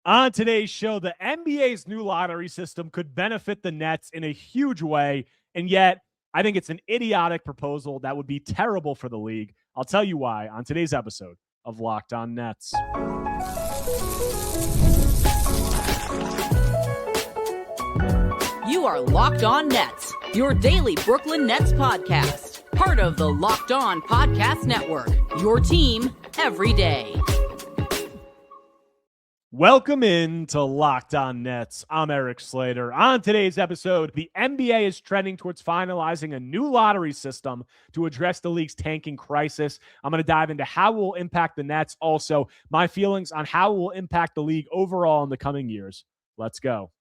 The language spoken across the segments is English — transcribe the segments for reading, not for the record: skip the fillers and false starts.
On today's show, the NBA's new lottery system could benefit the Nets in a huge way, and yet I think it's an idiotic proposal that would be terrible for the league. I'll tell you why on today's episode of Locked On Nets. You are Locked On Nets, your daily Brooklyn Nets podcast. Part of the Locked On Podcast Network, your team every day. Welcome in to Locked On Nets. I'm Erik Slater. On today's episode, the NBA is trending towards finalizing a new lottery system to address the league's tanking crisis. I'm going to dive into how it will impact the Nets. Also, my feelings on how it will impact the league overall in the coming years. Let's go.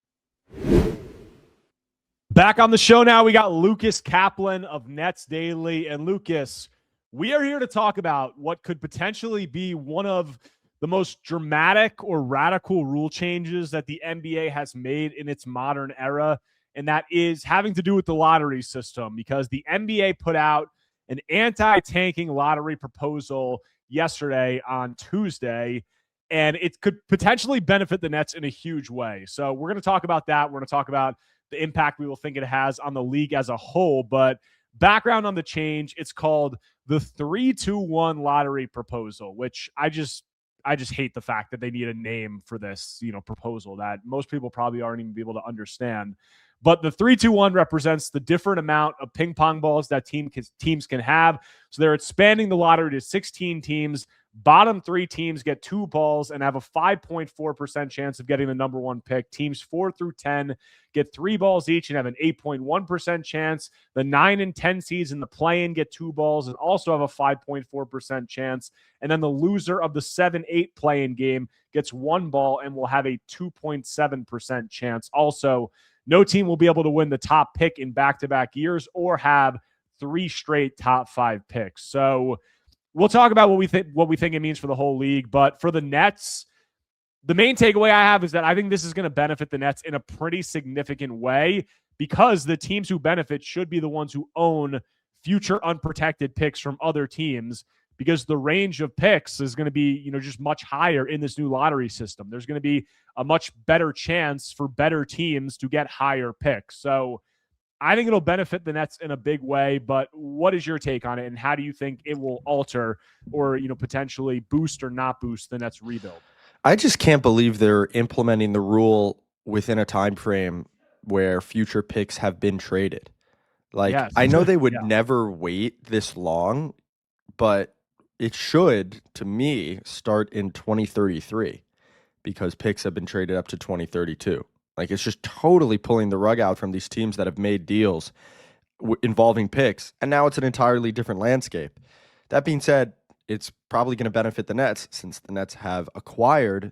Back on the show now, we got Lucas Kaplan of Nets Daily. And Lucas, we are here to talk about what could potentially be one of the most dramatic or radical rule changes that the NBA has made in its modern era, and that is having to do with the lottery system, because the NBA put out an anti-tanking lottery proposal yesterday on Tuesday, and it could potentially benefit the Nets in a huge way. So we're going to talk about that. We're going to talk about the impact we will think it has on the league as a whole, but background on the change, it's called the 3-2-1 lottery proposal, which I just hate the fact that they need a name for this, proposal that most people probably aren't even be able to understand. But the 3-2-1 represents the different amount of ping pong balls that teams can have. So they're expanding the lottery to 16 teams. Bottom 3 teams get 2 balls and have a 5.4% chance of getting the number 1 pick. Teams 4 through 10 get 3 balls each and have an 8.1% chance. The 9 and 10 seeds in the play-in get 2 balls and also have a 5.4% chance. And then the loser of the 7-8 play-in game gets 1 ball and will have a 2.7% chance. Also, no team will be able to win the top pick in back-to-back years or have 3 straight top 5 picks. So we'll talk about what we think it means for the whole league. But for the Nets, the main takeaway I have is that I think this is going to benefit the Nets in a pretty significant way, because the teams who benefit should be the ones who own future unprotected picks from other teams, because the range of picks is going to be, just much higher in this new lottery system. There's going to be a much better chance for better teams to get higher picks. So I think it'll benefit the Nets in a big way, but what is your take on it, and how do you think it will alter or, potentially boost or not boost the Nets rebuild? I just can't believe they're implementing the rule within a time frame where future picks have been traded. Yes. I know they would never wait this long, but it should, to me, start in 2033 because picks have been traded up to 2032. It's just totally pulling the rug out from these teams that have made deals involving picks, and now it's an entirely different landscape. That being said, it's probably going to benefit the Nets since the Nets have acquired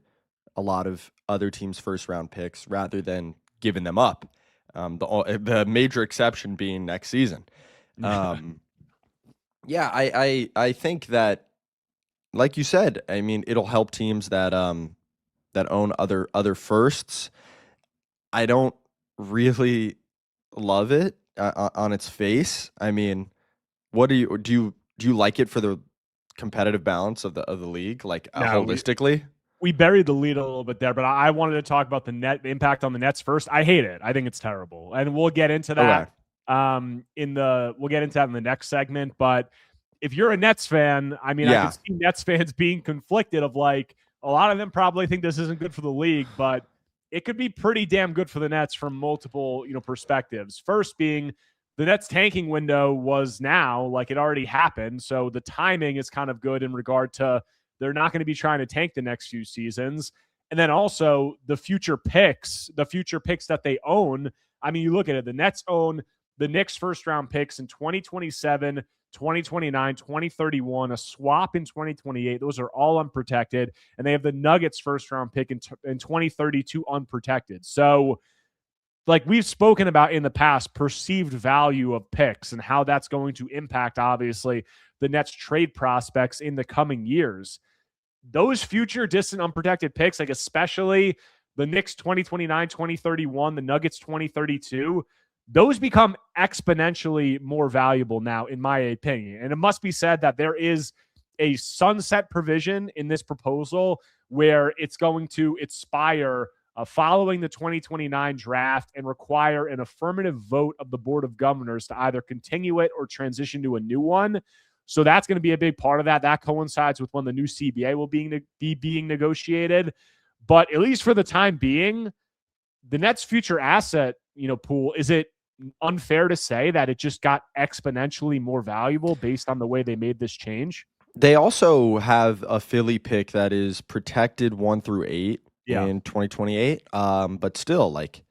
a lot of other teams' first-round picks rather than giving them up. The major exception being next season. I think that, like you said, it'll help teams that that own other firsts. I don't really love it on its face. What do you like it for the competitive balance of the league, holistically? We buried the lead a little bit there, but I wanted to talk about the impact on the Nets first. I hate it. I think it's terrible, and we'll get into that. Okay. We'll get into that in the next segment. But if you're a Nets fan, I can see Nets fans being conflicted. Of a lot of them probably think this isn't good for the league, but it could be pretty damn good for the Nets from multiple, perspectives. First being the Nets tanking window was now, it already happened. So the timing is kind of good in regard to they're not going to be trying to tank the next few seasons. And then also the future picks that they own. You look at it, the Nets own the Knicks first round picks in 2027, 2029, 2031, a swap in 2028. Those are all unprotected. And they have the Nuggets first round pick in 2032 unprotected. So we've spoken about in the past, perceived value of picks and how that's going to impact, obviously, the Nets trade prospects in the coming years. Those future distant unprotected picks, especially the Knicks 2029, 2031, the Nuggets 2032, those become exponentially more valuable now, in my opinion. And it must be said that there is a sunset provision in this proposal where it's going to expire following the 2029 draft and require an affirmative vote of the Board of Governors to either continue it or transition to a new one. So that's going to be a big part of that. That coincides with when the new CBA will be being negotiated. But at least for the time being, the Nets' future asset, pool, is it unfair to say that it just got exponentially more valuable based on the way they made this change? They also have a Philly pick that is protected 1 through 8 in 2028. But still, like,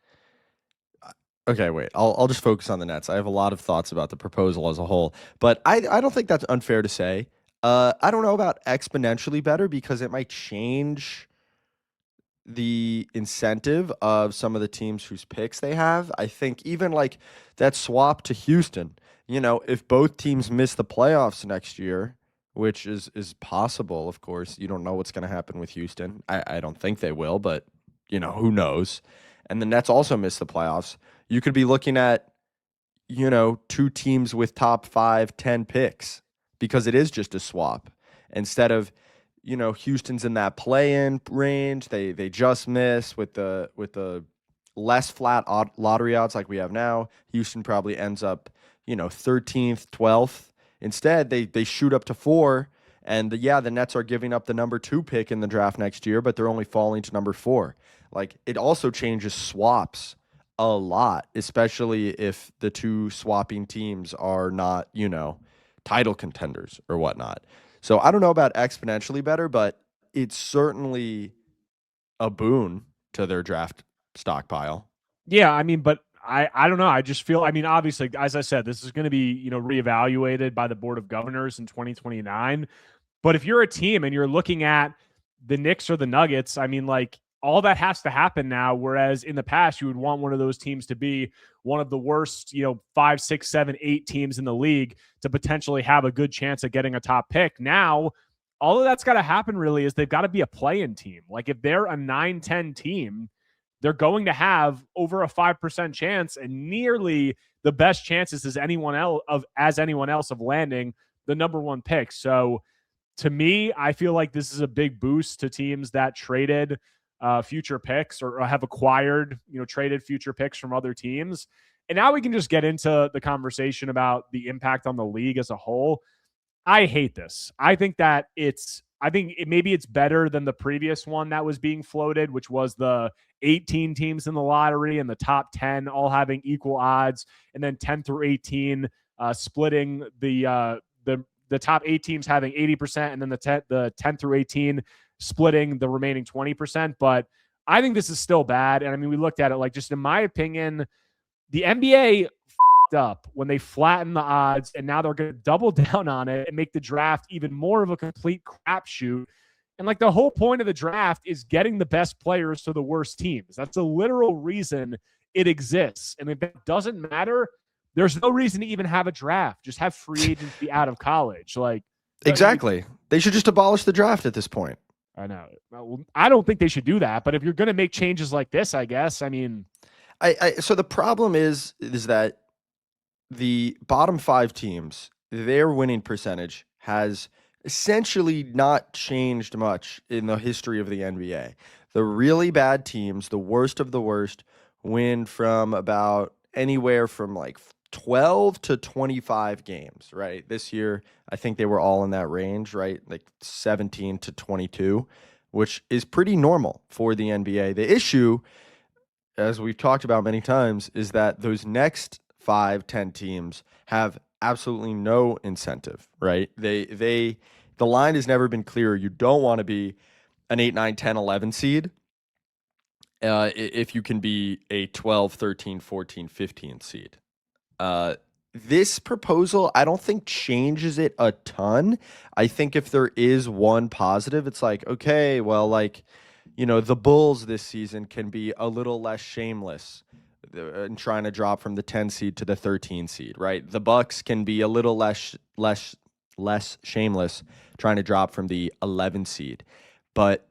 okay, wait. I'll just focus on the Nets. I have a lot of thoughts about the proposal as a whole, but I don't think that's unfair to say. I don't know about exponentially better because it might change the incentive of some of the teams whose picks they have. I think even like that swap to Houston, if both teams miss the playoffs next year, which is possible, of course, you don't know what's going to happen with Houston. I don't think they will, but who knows? And the Nets also miss the playoffs. You could be looking at, 2 teams with top 5, 10 picks because it is just a swap instead of, Houston's in that play-in range. They just miss with the less flat lottery odds like we have now. Houston probably ends up, 13th, 12th. Instead, they shoot up to 4, and the Nets are giving up the number 2 pick in the draft next year, but they're only falling to number 4. Like, it also changes swaps a lot, especially if the 2 swapping teams are not, title contenders or whatnot. So I don't know about exponentially better, but it's certainly a boon to their draft stockpile. Yeah, I mean, but I don't know. I just feel, obviously, as I said, this is going to be, reevaluated by the Board of Governors in 2029. But if you're a team and you're looking at the Knicks or the Nuggets, all that has to happen now. Whereas in the past, you would want one of those teams to be one of the worst, 5, 6, 7, 8 teams in the league to potentially have a good chance of getting a top pick. Now, all of that's got to happen really is they've got to be a play-in team. Like if they're a 9-10 team, they're going to have over a 5% chance and nearly the best chances as anyone else of landing the number 1 pick. So to me, I feel like this is a big boost to teams that traded future picks or have acquired, traded future picks from other teams. And now we can just get into the conversation about the impact on the league as a whole. I hate this. I think maybe it's better than the previous one that was being floated, which was the 18 teams in the lottery and the top 10 all having equal odds, and then 10 through 18 splitting the top 8 teams having 80%, and then the 10 through 18 splitting the remaining 20%. But I think this is still bad. And we looked at it, like, just in my opinion, the NBA f***ed up when they flattened the odds, and now they're going to double down on it and make the draft even more of a complete crapshoot. And like the whole point of the draft is getting the best players to the worst teams. That's the literal reason it exists. And if it doesn't matter, there's no reason to even have a draft. Just have free agency out of college. Like, exactly. They should just abolish the draft at this point. I know. I don't think they should do that, but if you're going to make changes like this, I guess, so the problem is that the bottom 5 teams, their winning percentage has essentially not changed much in the history of the NBA. The really bad teams, the worst of the worst, win from about anywhere from like 12 to 25 games, right? This year, I think they were all in that range, right? Like 17 to 22, which is pretty normal for the NBA. The issue, as we've talked about many times, is that those next 5, 10 teams have absolutely no incentive, right? The line has never been clearer. You don't want to be an 8, 9, 10, 11 seed if you can be a 12, 13, 14, 15 seed. This proposal, I don't think changes it a ton. I think if there is one positive, it's like, okay, well, like, the Bulls this season can be a little less shameless in trying to drop from the 10 seed to the 13 seed, right? The Bucks can be a little less shameless trying to drop from the 11 seed. But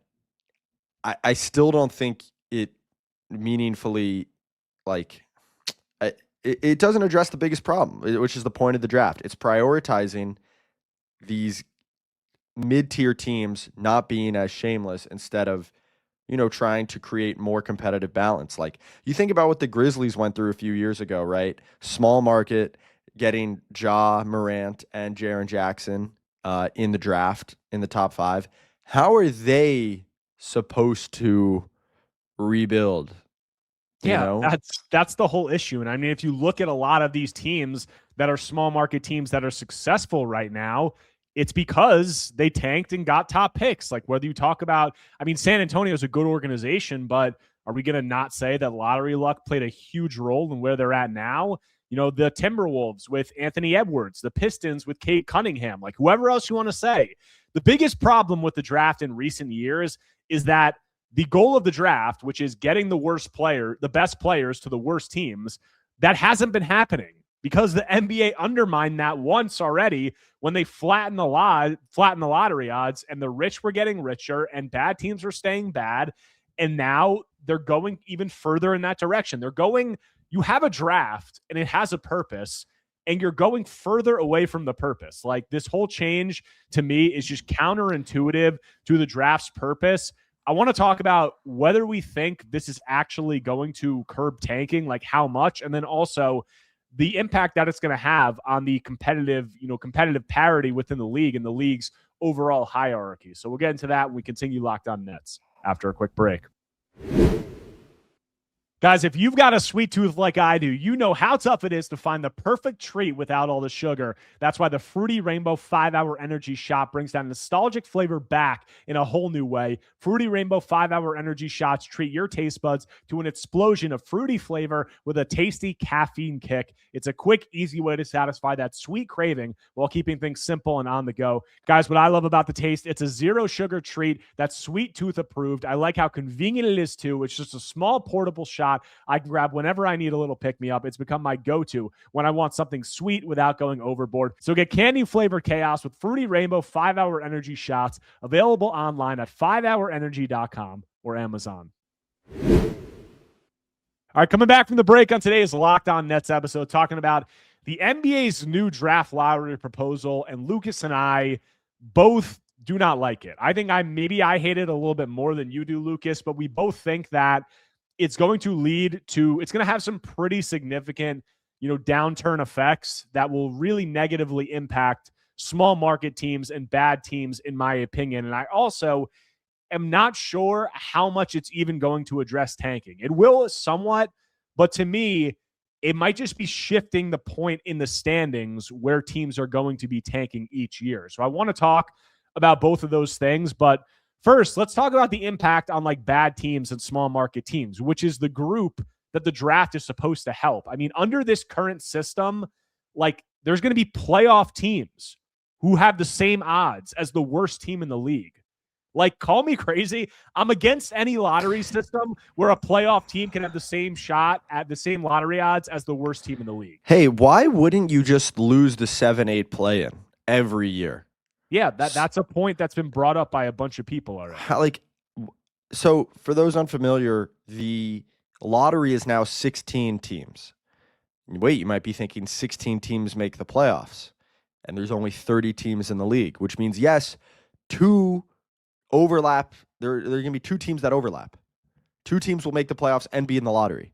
I still don't think it meaningfully, like, it doesn't address the biggest problem, which is the point of the draft. It's prioritizing these mid-tier teams not being as shameless instead of, trying to create more competitive balance. Like, you think about what the Grizzlies went through a few years ago, right? Small market, getting Ja Morant and Jaren Jackson in the draft in the top 5. How are they supposed to rebuild? That's the whole issue. And I mean, if you look at a lot of these teams that are small market teams that are successful right now, it's because they tanked and got top picks. Like, whether you talk about, I mean, San Antonio is a good organization, but are we going to not say that lottery luck played a huge role in where they're at now? The Timberwolves with Anthony Edwards, the Pistons with Cade Cunningham, like whoever else you want to say. The biggest problem with the draft in recent years is that the goal of the draft, which is getting the best players to the worst teams, that hasn't been happening because the NBA undermined that once already when they flattened the lottery odds, and the rich were getting richer and bad teams were staying bad. And now they're going even further in that direction. You have a draft and it has a purpose, and you're going further away from the purpose. Like, this whole change to me is just counterintuitive to the draft's purpose. I want to talk about whether we think this is actually going to curb tanking, like how much, and then also the impact that it's going to have on the competitive parity within the league and the league's overall hierarchy. So we'll get into that when we continue Locked On Nets after a quick break. Guys, if you've got a sweet tooth like I do, you know how tough it is to find the perfect treat without all the sugar. That's why the Fruity Rainbow 5-Hour Energy Shot brings that nostalgic flavor back in a whole new way. Fruity Rainbow 5-Hour Energy Shots treat your taste buds to an explosion of fruity flavor with a tasty caffeine kick. It's a quick, easy way to satisfy that sweet craving while keeping things simple and on the go. Guys, what I love about the taste, it's a zero sugar treat that's sweet tooth approved. I like how convenient it is too. It's just a small portable shot I can grab whenever I need a little pick-me-up. It's become my go-to when I want something sweet without going overboard. So get candy-flavored chaos with Fruity Rainbow 5-Hour Energy Shots, available online at 5hourenergy.com or Amazon. All right, coming back from the break on today's Locked On Nets episode, talking about the NBA's new draft lottery proposal, and Lucas and I both do not like it. I think I hate it a little bit more than you do, Lucas, but we both think that it's going to have some pretty significant, downturn effects that will really negatively impact small market teams and bad teams, in my opinion. And I also am not sure how much it's even going to address tanking. It will somewhat, but to me, it might just be shifting the point in the standings where teams are going to be tanking each year. So I want to talk about both of those things, but first, let's talk about the impact on like bad teams and small market teams, which is the group that the draft is supposed to help. I mean, under this current system, like there's going to be playoff teams who have the same odds as the worst team in the league. Like, call me crazy. I'm against any lottery system where a playoff team can have the same shot at the same lottery odds as the worst team in the league. Hey, why wouldn't you just lose the 7-8 play-in every year? Yeah, that's a point that's been brought up by a bunch of people already. So for those unfamiliar, the lottery is now 16 teams. Wait, you might be thinking 16 teams make the playoffs, and there's only 30 teams in the league, which means, yes, two overlap. There are going to be two teams that overlap. Two teams will make the playoffs and be in the lottery,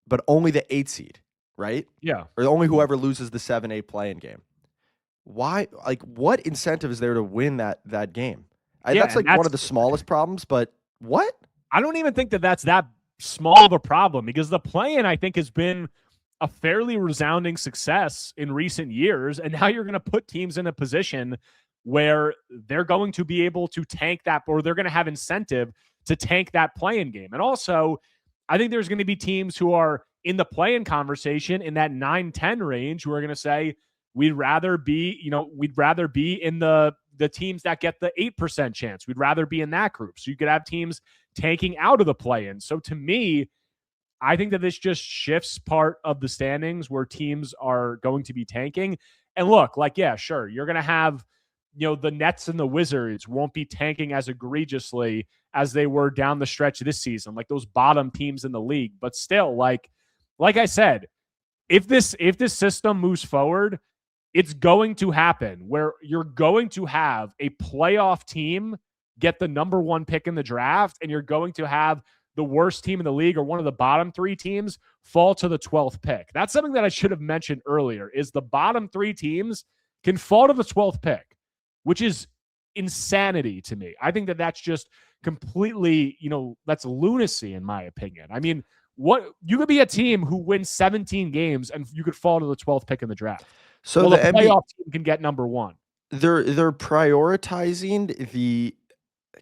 but only the 8 seed, right? Yeah. Or only whoever loses the 7-8 play-in game. Why? Like, what incentive is there to win that game? That's one of the smallest problems, but what? I don't even think that's that small of a problem, because the play-in, I think, has been a fairly resounding success in recent years, and now you're going to put teams in a position where they're going to be able to tank that, or they're going to have incentive to tank that play-in game. And also, I think there's going to be teams who are in the play-in conversation in that 9-10 range who are going to say, we'd rather be in the teams that get the 8% chance. We'd rather be in that group. So you could have teams tanking out of the play-in. So to me, I think that this just shifts part of the standings where teams are going to be tanking. And look, like, yeah, sure, you're going to have, the Nets and the Wizards won't be tanking as egregiously as they were down the stretch of this season, like those bottom teams in the league. But still, like I said, if this system moves forward, it's going to happen where you're going to have a playoff team get the number 1 pick in the draft, and you're going to have the worst team in the league or one of the bottom 3 teams fall to the 12th pick. That's something that I should have mentioned earlier, is the bottom 3 teams can fall to the 12th pick, which is insanity to me. I think that that's just completely, that's lunacy in my opinion. I mean, what you could be a team who wins 17 games and you could fall to the 12th pick in the draft. So the playoff team can get number 1. They're prioritizing the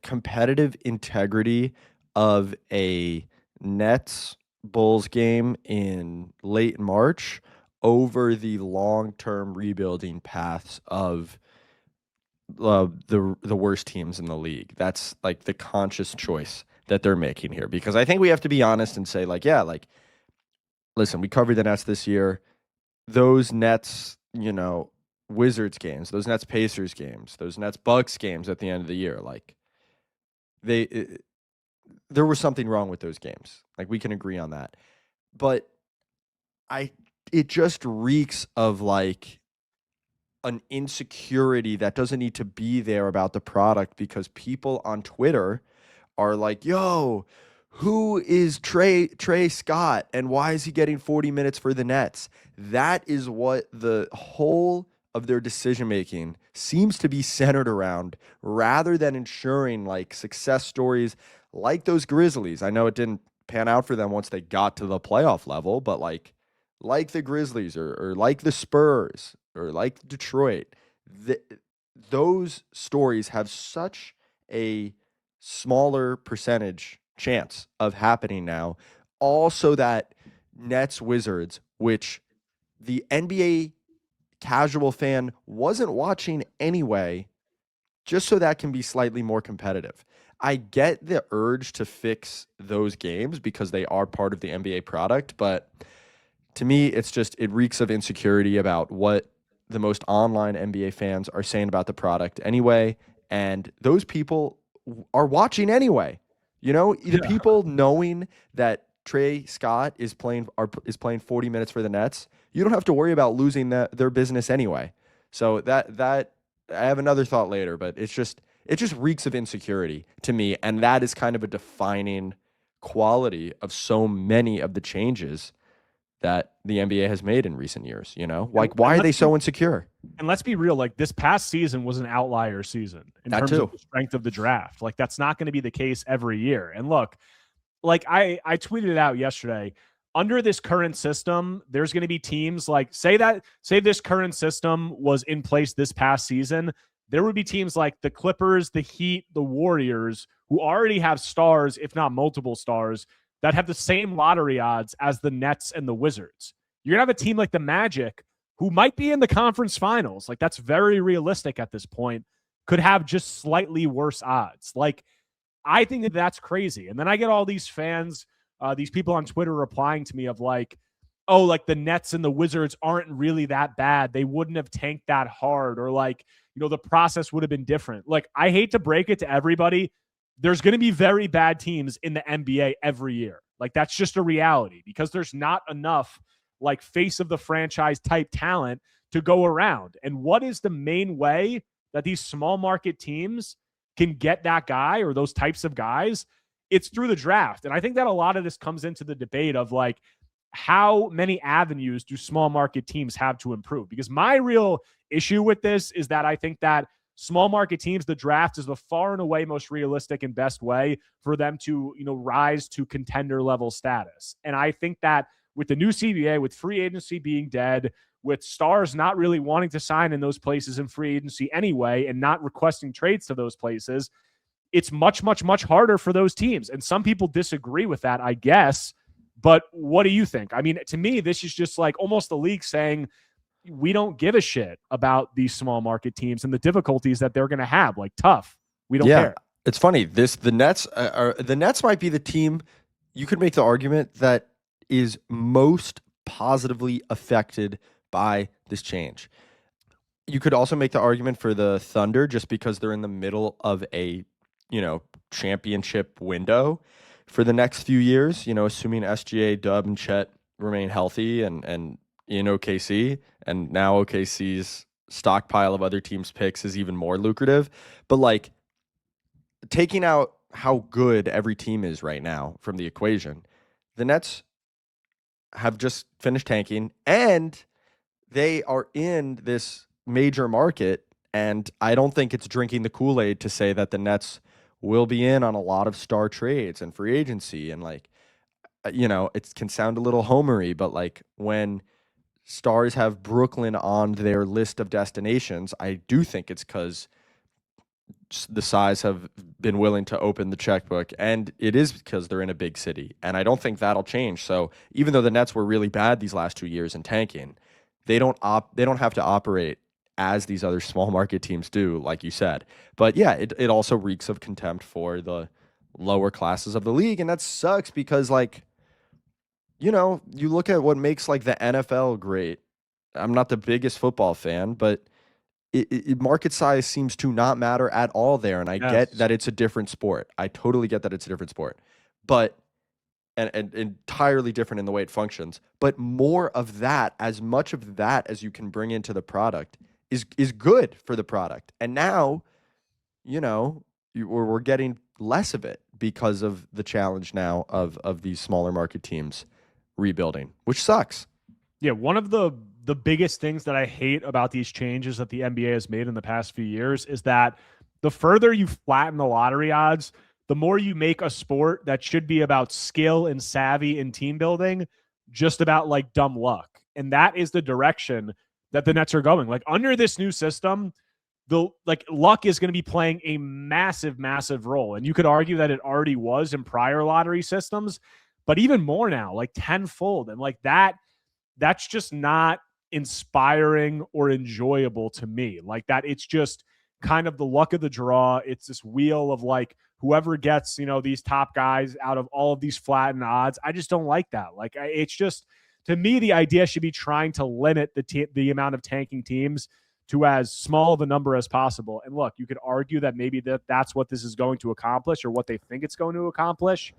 competitive integrity of a Nets Bulls game in late March over the long-term rebuilding paths of the worst teams in the league. That's like the conscious choice that they're making here, because I think we have to be honest and say, listen, we covered the Nets this year. Those Nets, Wizards games, those Nets Pacers games, those Nets Bucks games at the end of the year, there was something wrong with those games. Like, we can agree on that. But it just reeks of an insecurity that doesn't need to be there about the product, because people on Twitter are like, yo, who is Trey Scott and why is he getting 40 minutes for the Nets? That is what the whole of their decision making seems to be centered around, rather than ensuring success stories like those Grizzlies. I know it didn't pan out for them once they got to the playoff level, but like the Grizzlies or like the Spurs or like Detroit, those stories have such a smaller percentage chance of happening now. Also, that Nets Wizards, which the NBA casual fan wasn't watching anyway, just so that can be slightly more competitive. I get the urge to fix those games because they are part of the NBA product, but to me, it reeks of insecurity about what the most online NBA fans are saying about the product anyway, and those people are watching anyway. The people knowing that Trey Scott is playing 40 minutes for the Nets, you don't have to worry about losing their business anyway. So that I have another thought later, but it just reeks of insecurity to me, and that is kind of a defining quality of so many of the changes that the NBA has made in recent years. Why are they so insecure? And let's be real, this past season was an outlier season in terms of the strength of the draft. That's not going to be the case every year. And look, I tweeted it out yesterday. Under this current system, there's going to be teams say this current system was in place this past season. There would be teams like the Clippers, the Heat, the Warriors, who already have stars, if not multiple stars, that have the same lottery odds as the Nets and the Wizards. You're going to have a team like the Magic, who might be in the conference finals. That's very realistic at this point, could have just slightly worse odds. I think that that's crazy. And then I get all these fans, these people on Twitter replying to me of the Nets and the Wizards aren't really that bad. They wouldn't have tanked that hard, or the process would have been different. I hate to break it to everybody. There's going to be very bad teams in the NBA every year. That's just a reality, because there's not enough face of the franchise type talent to go around. And what is the main way that these small market teams can get that guy or those types of guys? It's through the draft. And I think that a lot of this comes into the debate of how many avenues do small market teams have to improve? Because my real issue with this is that I think that small market teams, the draft is the far and away most realistic and best way for them to, rise to contender level status. And I think that with the new CBA, with free agency being dead, with stars not really wanting to sign in those places in free agency anyway, and not requesting trades to those places, it's much, much, much harder for those teams. And some people disagree with that, I guess. But what do you think? I mean, to me, this is just almost the league saying, we don't give a shit about these small market teams and the difficulties that they're going to have. Tough. We don't care. It's funny. The Nets might be the team, you could make the argument, that is most positively affected by this change. You could also make the argument for the Thunder, just because they're in the middle of a, championship window for the next few years, assuming SGA, Dub, and Chet remain healthy and in OKC, and now OKC's stockpile of other teams' picks is even more lucrative. But like taking out how good every team is right now from the equation, the Nets have just finished tanking and they are in this major market. And I don't think it's drinking the Kool-Aid to say that the Nets will be in on a lot of star trades and free agency. And like, it can sound a little homery, but like when stars have Brooklyn on their list of destinations, I do think it's because the size have been willing to open the checkbook, and it is because they're in a big city, and I don't think that'll change. So even though the Nets were really bad these last 2 years in tanking, they don't have to operate as these other small market teams do, like you said. But yeah, it also reeks of contempt for the lower classes of the league, and that sucks because like, you look at what makes like the NFL great. I'm not the biggest football fan, but market size seems to not matter at all there. And I get that it's a different sport. I totally get that it's a different sport, but and entirely different in the way it functions. But more of that, as much of that as you can bring into the product is good for the product. And now, we're getting less of it because of the challenge now of these smaller market teams rebuilding, which sucks. Yeah, one of the biggest things that I hate about these changes that the NBA has made in the past few years is that the further you flatten the lottery odds, the more you make a sport that should be about skill and savvy and team building just about like dumb luck. And that is the direction that the Nets are going. Like under this new system, the luck is going to be playing a massive, massive role. And you could argue that it already was in prior lottery systems, but even more now, like tenfold. And like that's just not inspiring or enjoyable to me. Like that, it's just kind of the luck of the draw. It's this wheel of like whoever gets, these top guys out of all of these flattened odds. I just don't like that. Like it's just, to me, the idea should be trying to limit the amount of tanking teams to as small of a number as possible. And look, you could argue that maybe that's what this is going to accomplish or what they think it's going to accomplish.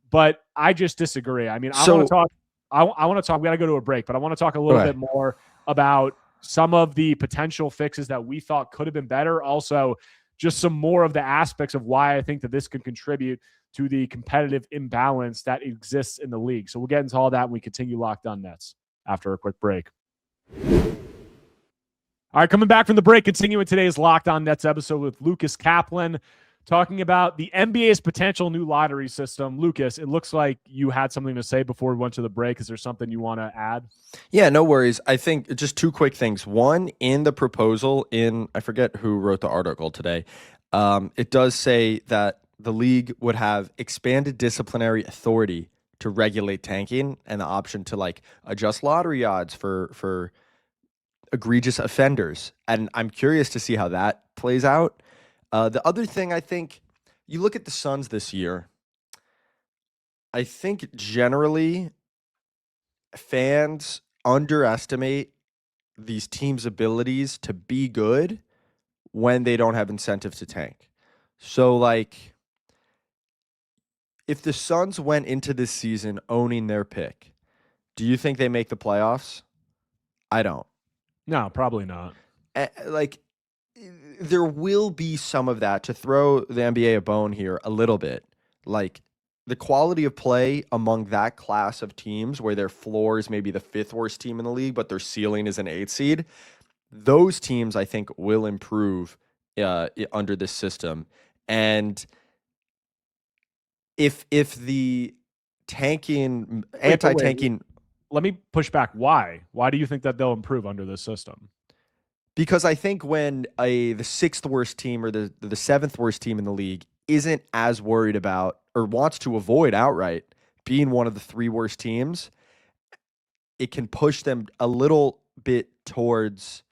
But I just disagree. I mean, I want to talk. We got to go to a break, but I want to talk a little bit more about some of the potential fixes that we thought could have been better. Also, just some more of the aspects of why I think that this could contribute to the competitive imbalance that exists in the league. So we'll get into all that when we continue Locked On Nets after a quick break. All right, coming back from the break, continuing today's Locked On Nets episode with Lucas Kaplan, talking about the NBA's potential new lottery system. Lucas, it looks like you had something to say before we went to the break. Is there something you want to add? Yeah, no worries. I think just two quick things. One, in the proposal, I forget who wrote the article today, it does say that the league would have expanded disciplinary authority to regulate tanking and the option to like adjust lottery odds for egregious offenders. And I'm curious to see how that plays out. The other thing, I think, you look at the Suns this year, I think generally fans underestimate these teams' abilities to be good when they don't have incentive to tank. So, like, if the Suns went into this season owning their pick, do you think they make the playoffs? I don't. No, probably not. There will be some of that, to throw the NBA a bone here a little bit. Like, the quality of play among that class of teams where their floor is maybe the fifth worst team in the league, but their ceiling is an 8 seed, those teams I think will improve under this system. And if the anti-tanking... Let me push back. Why? Why do you think that they'll improve under this system? Because I think when the sixth worst team or the seventh worst team in the league isn't as worried about or wants to avoid outright being one of the three worst teams, it can push them a little bit towards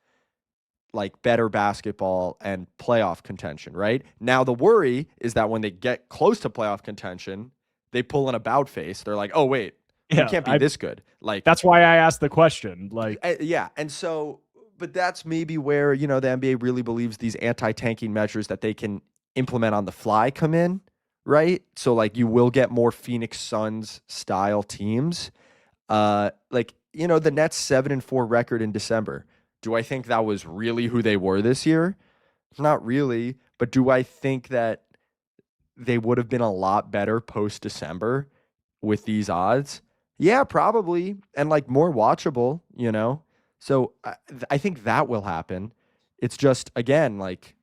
like better basketball and playoff contention, right? Now the worry is that when they get close to playoff contention, they pull an about face. They're like, oh wait, we can't be this good. Like, that's why I asked the question. Like, yeah. And so, but that's maybe where, the NBA really believes these anti-tanking measures that they can implement on the fly come in, right? So like you will get more Phoenix Suns style teams. Like the Nets 7-4 record in December. Do I think that was really who they were this year? Not really. But do I think that they would have been a lot better post-December with these odds? Yeah, probably. And like more watchable, So I think that will happen. It's just, again, like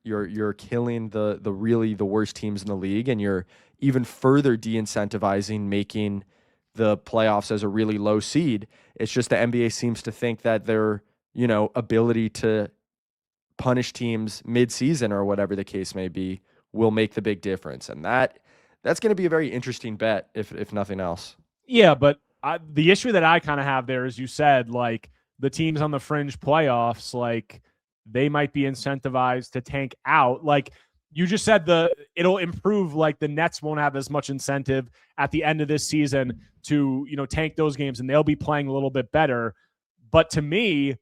you're killing the really the worst teams in the league, and you're even further de-incentivizing making the playoffs as a really low seed. It's just the NBA seems to think that their, ability to punish teams mid-season or whatever the case may be will make the big difference. And that's going to be a very interesting bet if nothing else. Yeah, but the issue that I kind of have there is, you said, like, the teams on the fringe playoffs, like, they might be incentivized to tank out. Like you just said, it'll improve, like the Nets won't have as much incentive at the end of this season to, tank those games, and they'll be playing a little bit better. But to me,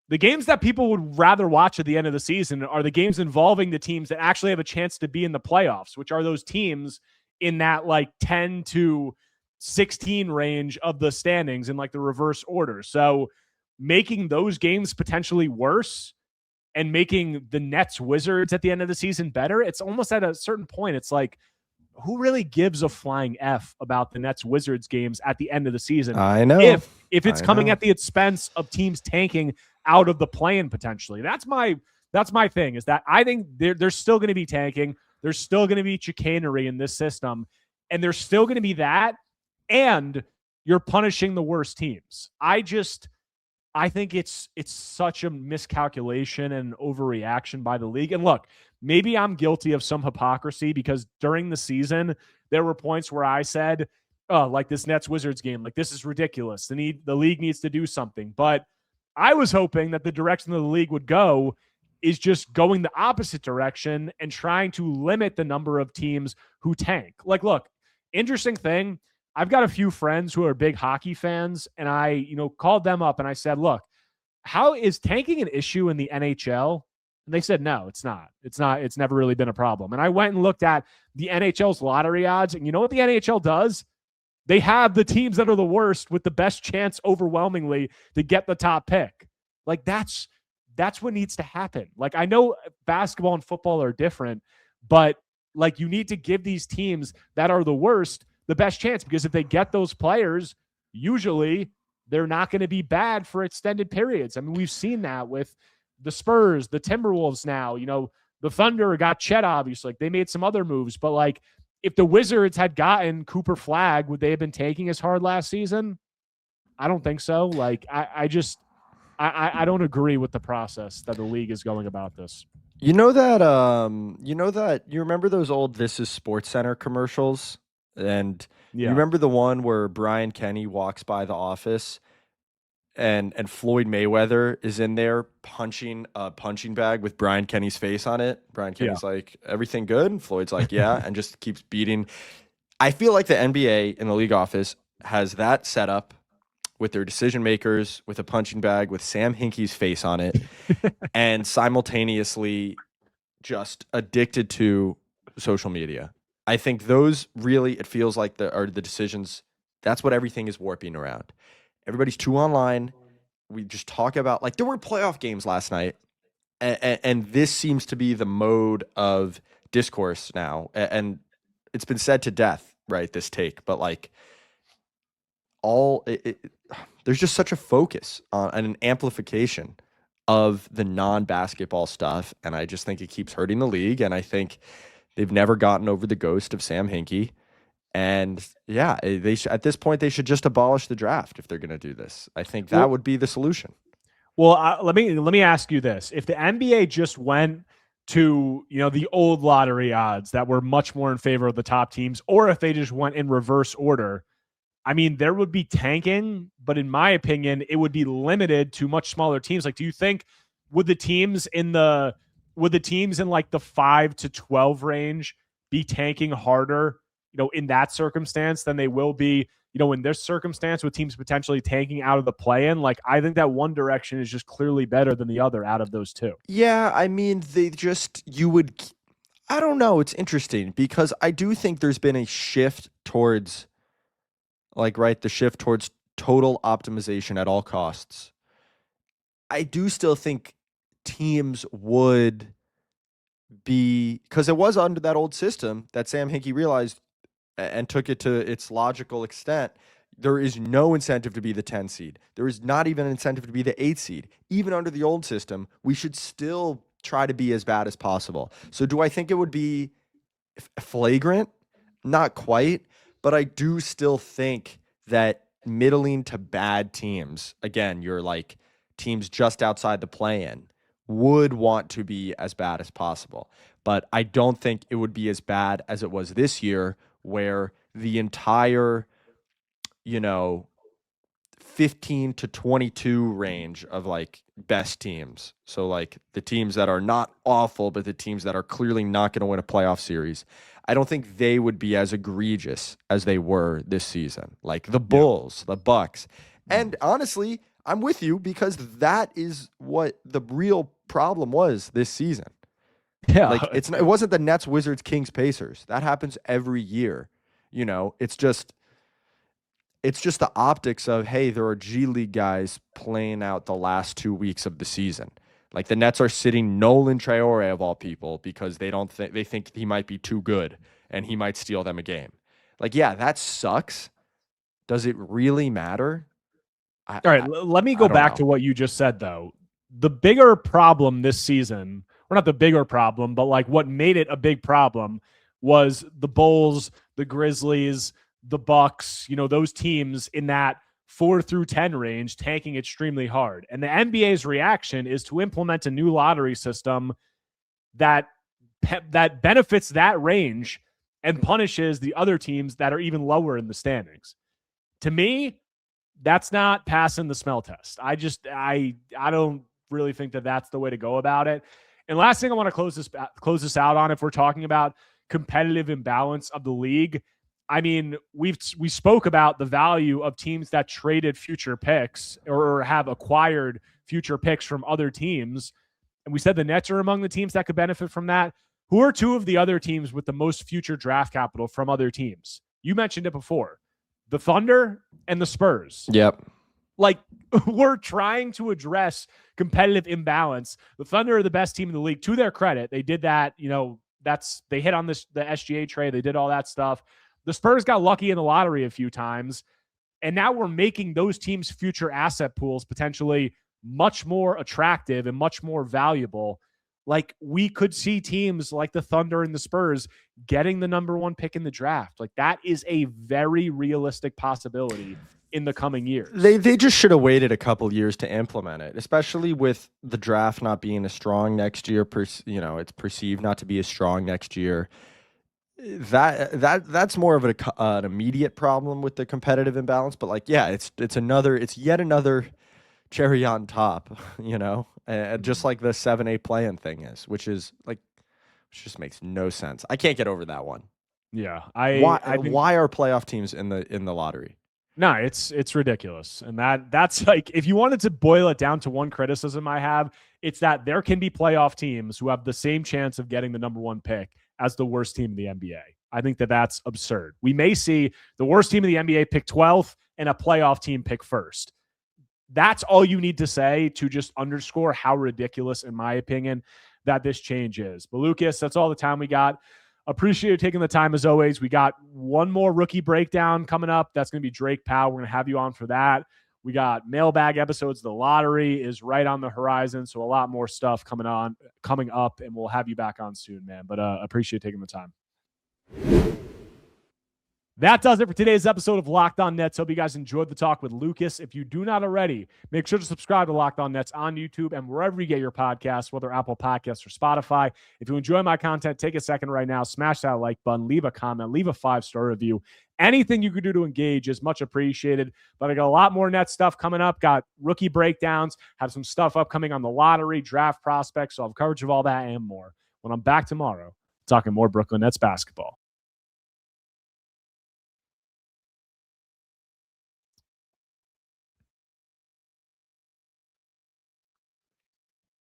the games that people would rather watch at the end of the season are the games involving the teams that actually have a chance to be in the playoffs, which are those teams in that like 10 to 16 range of the standings in like the reverse order. So making those games potentially worse and making the Nets Wizards at the end of the season better, it's almost at a certain point, it's like, who really gives a flying F about the Nets Wizards games at the end of the season? I know. If it's coming at the expense of teams tanking out of the play-in potentially. That's my thing, is that I think there's still going to be tanking. There's still going to be chicanery in this system, and there's still going to be that, and you're punishing the worst teams. I think it's such a miscalculation and overreaction by the league. And look, maybe I'm guilty of some hypocrisy, because during the season, there were points where I said, oh, like this Nets Wizards game, like this is ridiculous. The league needs to do something. But I was hoping that the direction that the league would go is just going the opposite direction and trying to limit the number of teams who tank. Like, look, interesting thing, I've got a few friends who are big hockey fans, and I, called them up and I said, look, how is tanking an issue in the NHL? And they said, no, it's not. It's never really been a problem. And I went and looked at the NHL's lottery odds, and you know what the NHL does? They have the teams that are the worst with the best chance overwhelmingly to get the top pick. Like that's what needs to happen. Like, I know basketball and football are different, but like you need to give these teams that are the worst the best chance, because if they get those players, usually they're not going to be bad for extended periods. I mean, we've seen that with the Spurs, the Timberwolves now, the Thunder got Chet, obviously. Like, they made some other moves, but like if the Wizards had gotten Cooper Flagg, would they have been taking as hard last season? I don't think so. Like, I don't agree with the process that the league is going about this. You remember those old This Is Sports Center commercials? And You remember the one where Brian Kenny walks by the office and Floyd Mayweather is in there punching a punching bag with Brian Kenny's face on it. Brian Kenny's like, everything good? And Floyd's like, yeah, and just keeps beating. I feel like the NBA in the league office has that set up with their decision makers, with a punching bag with Sam Hinkie's face on it, and simultaneously just addicted to social media. I think those really, it feels like are the decisions. That's what everything is warping around. Everybody's too online. We just talk about, like, there were playoff games last night, and this seems to be the mode of discourse now. And it's been said to death, right? This take, but like there's just such a focus on and an amplification of the non-basketball stuff, and I just think it keeps hurting the league. And I think they've never gotten over the ghost of Sam Hinkie. And yeah, at this point, they should just abolish the draft if they're going to do this. I think that would be the solution. Well, let me ask you this. If the NBA just went to, the old lottery odds that were much more in favor of the top teams, or if they just went in reverse order, I mean, there would be tanking, but in my opinion, it would be limited to much smaller teams. Like, do you think would the teams in like the 5 to 12 range be tanking harder, in that circumstance than they will be, in this circumstance with teams potentially tanking out of the play-in? Like, I think that one direction is just clearly better than the other out of those two. Yeah, I mean, I don't know. It's interesting because I do think there's been a shift towards, the shift towards total optimization at all costs, I do still think teams would be, because it was under that old system that Sam Hinkie realized and took it to its logical extent. There is no incentive to be the 10 seed. There is not even an incentive to be the 8 seed. Even under the old system, we should still try to be as bad as possible. So do I think it would be flagrant? Not quite, but I do still think that middling to bad teams, again, you're like teams just outside the play-in, would want to be as bad as possible. But I don't think it would be as bad as it was this year, where the entire, 15 to 22 range of like best teams. So like the teams that are not awful, but the teams that are clearly not going to win a playoff series, I don't think they would be as egregious as they were this season. Like the Bulls, the Bucks. And honestly, I'm with you, because that is what the real problem was this season. Yeah. Like it wasn't the Nets, Wizards, Kings, Pacers. That happens every year. It's just the optics of, hey, there are G League guys playing out the last 2 weeks of the season. Like the Nets are sitting Nolan Traore of all people because they think he might be too good and he might steal them a game. Like, yeah, that sucks. Does it really matter? All right, let me go back to what you just said, though. The bigger problem this season, or not the bigger problem, but like what made it a big problem was the Bulls, the Grizzlies, the Bucks, those teams in that 4 through 10 range tanking extremely hard. And the NBA's reaction is to implement a new lottery system that benefits that range and punishes the other teams that are even lower in the standings. To me, that's not passing the smell test. I don't really think that that's the way to go about it. And last thing I want to close this out on, if we're talking about competitive imbalance of the league, I mean, we spoke about the value of teams that traded future picks or have acquired future picks from other teams. And we said the Nets are among the teams that could benefit from that. Who are two of the other teams with the most future draft capital from other teams? You mentioned it before. The Thunder and the Spurs. Yep. Like, we're trying to address competitive imbalance. The Thunder are the best team in the league. To their credit, they did that. They hit on the SGA trade. They did all that stuff. The Spurs got lucky in the lottery a few times, and now we're making those teams' future asset pools potentially much more attractive and much more valuable. Like, we could see teams like the Thunder and the Spurs getting the number 1 pick in the draft. Like, that is a very realistic possibility in the coming years. They just should have waited a couple years to implement it, especially with the draft not being as strong next year. It's perceived not to be as strong next year. That's more of an immediate problem with the competitive imbalance. But like, yeah, it's yet another cherry on top, just like the 7-8 play-in thing is, which just makes no sense. I can't get over that one. Yeah, why are playoff teams in the lottery? No, it's ridiculous. And that's like, if you wanted to boil it down to one criticism I have, it's that there can be playoff teams who have the same chance of getting the number 1 pick as the worst team in the NBA. I think that that's absurd. We may see the worst team in the NBA pick 12th and a playoff team pick 1st. That's all you need to say to just underscore how ridiculous, in my opinion, that this change is. But Lucas, that's all the time we got. Appreciate you taking the time as always. We got one more rookie breakdown coming up. That's going to be Drake Powell. We're going to have you on for that. We got mailbag episodes. The lottery is right on the horizon, so a lot more stuff coming up, and we'll have you back on soon, man. But appreciate taking the time. That does it for today's episode of Locked On Nets. Hope you guys enjoyed the talk with Lucas. If you do not already, make sure to subscribe to Locked On Nets on YouTube and wherever you get your podcasts, whether Apple Podcasts or Spotify. If you enjoy my content, take a second right now, smash that like button, leave a comment, leave a 5-star review. Anything you could do to engage is much appreciated. But I got a lot more Nets stuff coming up. Got rookie breakdowns, have some stuff upcoming on the lottery, draft prospects. So I'll have coverage of all that and more when I'm back tomorrow talking more Brooklyn Nets basketball.